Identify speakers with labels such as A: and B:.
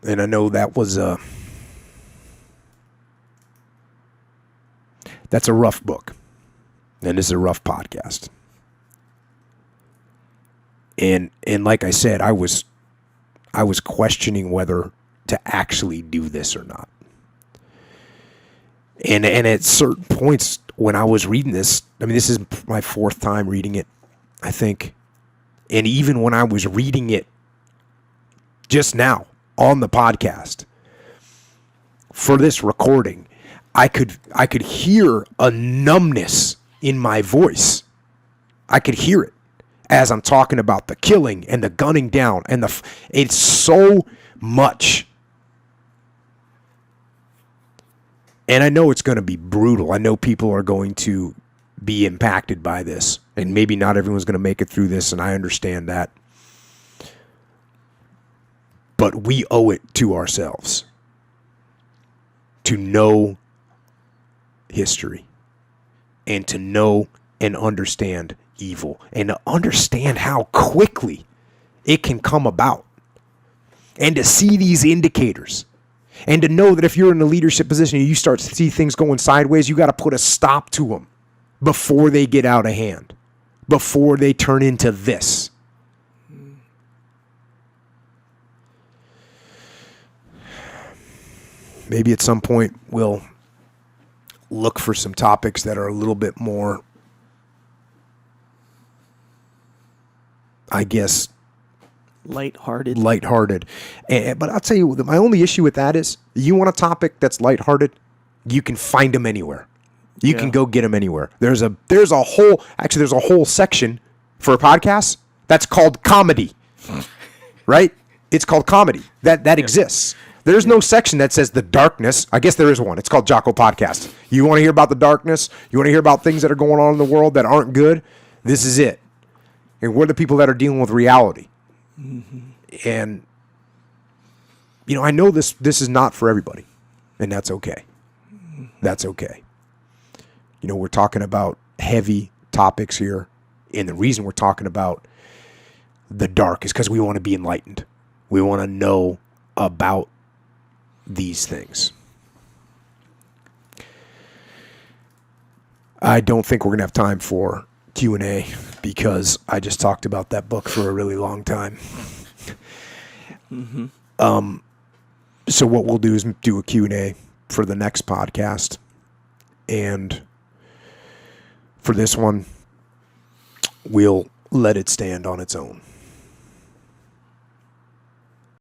A: And I know that's a rough book. And this is a rough podcast. And like I said, I was questioning whether to actually do this or not. And at certain points when I was reading this, I mean, this is my fourth time reading it, I think. And even when I was reading it just now on the podcast for this recording, I could hear a numbness in my voice. I could hear it as I'm talking about the killing and the gunning down and it's so much. And I know it's going to be brutal. I know people are going to be impacted by this, and maybe not everyone's going to make it through this, and I understand that. But we owe it to ourselves to know history and to know and understand evil and to understand how quickly it can come about and to see these indicators and to know that if you're in a leadership position and you start to see things going sideways, you got to put a stop to them before they get out of hand, before they turn into this. Maybe at some point we'll look for some topics that are a little bit more, I guess,
B: lighthearted.
A: But I'll tell you, my only issue with that is, you want a topic that's lighthearted, you can find them anywhere. You can go get them anywhere. There's a whole section for a podcast that's called comedy, right? It's called comedy. That exists. There's no section that says the darkness. I guess there is one. It's called Jocko Podcast. You want to hear about the darkness? You want to hear about things that are going on in the world that aren't good? This is it. And we're the people that are dealing with reality. Mm-hmm. And, I know this is not for everybody. And that's okay. That's okay. We're talking about heavy topics here. And the reason we're talking about the dark is because we want to be enlightened. We want to know about these things. I don't think we're going to have time for Q&A because I just talked about that book for a really long time. Mm-hmm. So what we'll do is do a Q&A for the next podcast. And for this one, we'll let it stand on its own.